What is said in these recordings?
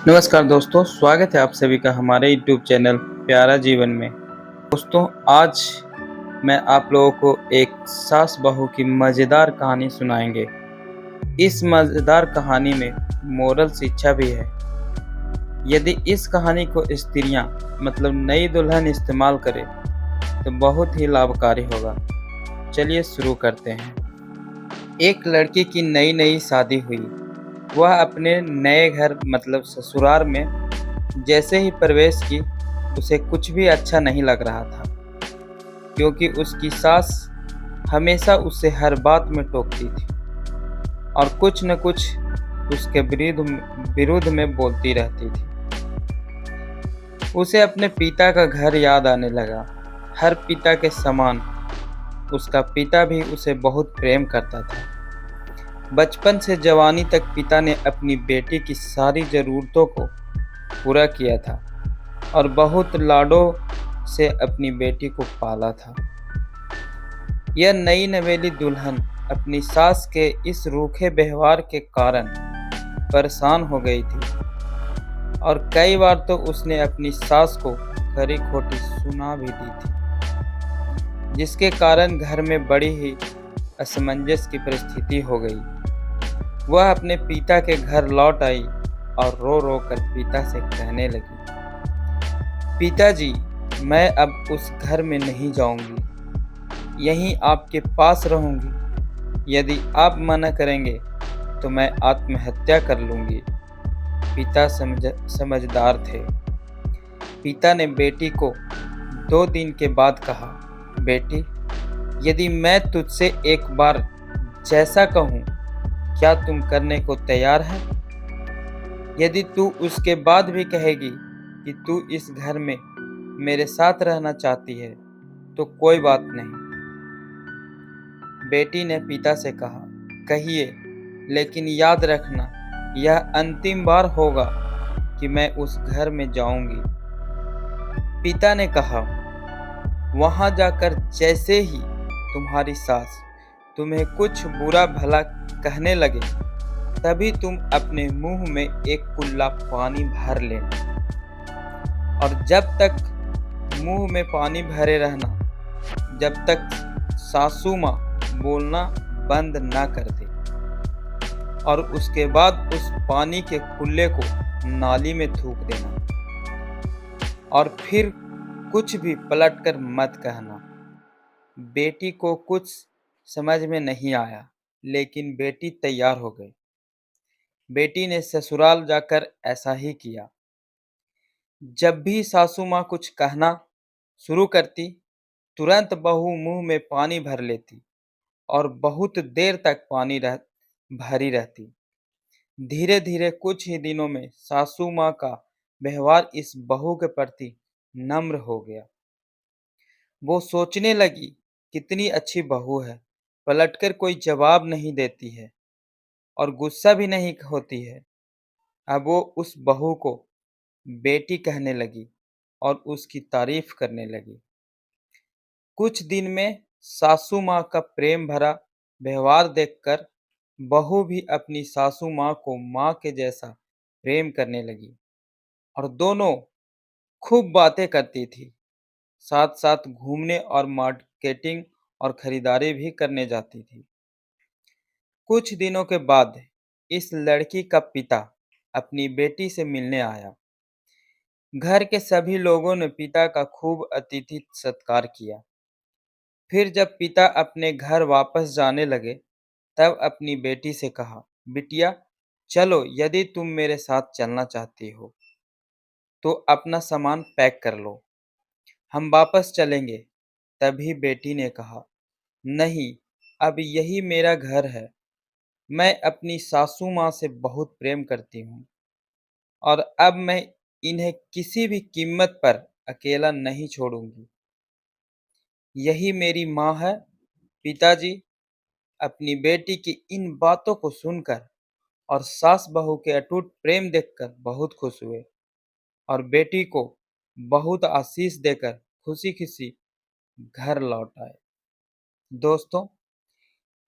नमस्कार दोस्तों, स्वागत है आप सभी का हमारे यूट्यूब चैनल प्यारा जीवन में। दोस्तों, आज मैं आप लोगों को एक सास बहू की मज़ेदार कहानी सुनाएंगे। इस मज़ेदार कहानी में मोरल शिक्षा भी है। यदि इस कहानी को स्त्रियां मतलब नई दुल्हन इस्तेमाल करे तो बहुत ही लाभकारी होगा। चलिए शुरू करते हैं। एक लड़की की नई नई शादी हुई। वह अपने नए घर मतलब ससुराल में जैसे ही प्रवेश की, उसे कुछ भी अच्छा नहीं लग रहा था, क्योंकि उसकी सास हमेशा उसे हर बात में टोकती थी और कुछ न कुछ उसके विरुद्ध में बोलती रहती थी। उसे अपने पिता का घर याद आने लगा। हर पिता के समान उसका पिता भी उसे बहुत प्रेम करता था। बचपन से जवानी तक पिता ने अपनी बेटी की सारी ज़रूरतों को पूरा किया था और बहुत लाडों से अपनी बेटी को पाला था। यह नई नवेली दुल्हन अपनी सास के इस रूखे व्यवहार के कारण परेशान हो गई थी और कई बार तो उसने अपनी सास को खरी खोटी सुना भी दी थी, जिसके कारण घर में बड़ी ही असमंजस की परिस्थिति हो गई। वह अपने पिता के घर लौट आई और रो रो कर पिता से कहने लगी, पिताजी, मैं अब उस घर में नहीं जाऊंगी, यहीं आपके पास रहूंगी। यदि आप मना करेंगे तो मैं आत्महत्या कर लूंगी। पिता समझदार थे। पिता ने बेटी को 2 दिन के बाद कहा, बेटी, यदि मैं तुझसे एक बार जैसा कहूँ, क्या तुम करने को तैयार है? यदि तू उसके बाद भी कहेगी कि तू इस घर में मेरे साथ रहना चाहती है तो कोई बात नहीं। बेटी ने पिता से कहा, कहिए, लेकिन याद रखना, यह अंतिम बार होगा कि मैं उस घर में जाऊंगी। पिता ने कहा, वहां जाकर जैसे ही तुम्हारी सास तुम्हें कुछ बुरा भला कहने लगे, तभी तुम अपने मुंह में एक कुल्ला पानी भर लेना और जब तक मुंह में पानी भरे रहना, जब तक सासू माँ बोलना बंद ना कर दे, और उसके बाद उस पानी के कुल्ले को नाली में थूक देना और फिर कुछ भी पलटकर मत कहना। बेटी को कुछ समझ में नहीं आया, लेकिन बेटी तैयार हो गई। बेटी ने ससुराल जाकर ऐसा ही किया। जब भी सासू माँ कुछ कहना शुरू करती, तुरंत बहू मुंह में पानी भर लेती और बहुत देर तक भरी रहती। धीरे धीरे कुछ ही दिनों में सासू माँ का व्यवहार इस बहू के प्रति नम्र हो गया। वो सोचने लगी, कितनी अच्छी बहू है, पलटकर कोई जवाब नहीं देती है और गुस्सा भी नहीं होती है। अब वो उस बहू को बेटी कहने लगी और उसकी तारीफ करने लगी। कुछ दिन में सासू माँ का प्रेम भरा व्यवहार देखकर बहू भी अपनी सासू माँ को माँ के जैसा प्रेम करने लगी और दोनों खूब बातें करती थी। साथ साथ घूमने और मार्केटिंग और खरीदारी भी करने जाती थी। कुछ दिनों के बाद इस लड़की का पिता अपनी बेटी से मिलने आया। घर के सभी लोगों ने पिता का खूब अतिथि सत्कार किया। फिर जब पिता अपने घर वापस जाने लगे, तब अपनी बेटी से कहा, बिटिया, चलो, यदि तुम मेरे साथ चलना चाहती हो तो अपना सामान पैक कर लो, हम वापस चलेंगे। तभी बेटी ने कहा, नहीं, अब यही मेरा घर है। मैं अपनी सासू माँ से बहुत प्रेम करती हूँ और अब मैं इन्हें किसी भी कीमत पर अकेला नहीं छोड़ूंगी। यही मेरी माँ है। पिताजी अपनी बेटी की इन बातों को सुनकर और सास बहू के अटूट प्रेम देखकर बहुत खुश हुए और बेटी को बहुत आशीष देकर खुशी खुशी घर लौट आए। दोस्तों,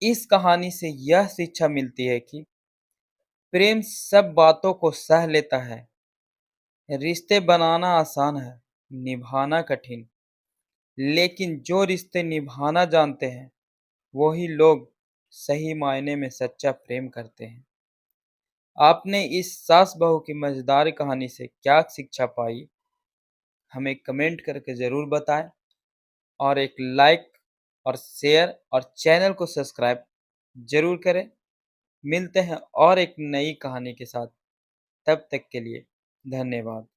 इस कहानी से यह शिक्षा मिलती है कि प्रेम सब बातों को सह लेता है, रिश्ते बनाना आसान है, निभाना कठिन। लेकिन जो रिश्ते निभाना जानते हैं, वही लोग सही मायने में सच्चा प्रेम करते हैं। आपने इस सास बहू की मजेदार कहानी से क्या शिक्षा पाई? हमें कमेंट करके ज़रूर बताएं और एक लाइक और शेयर और चैनल को सब्सक्राइब ज़रूर करें। मिलते हैं और एक नई कहानी के साथ। तब तक के लिए धन्यवाद।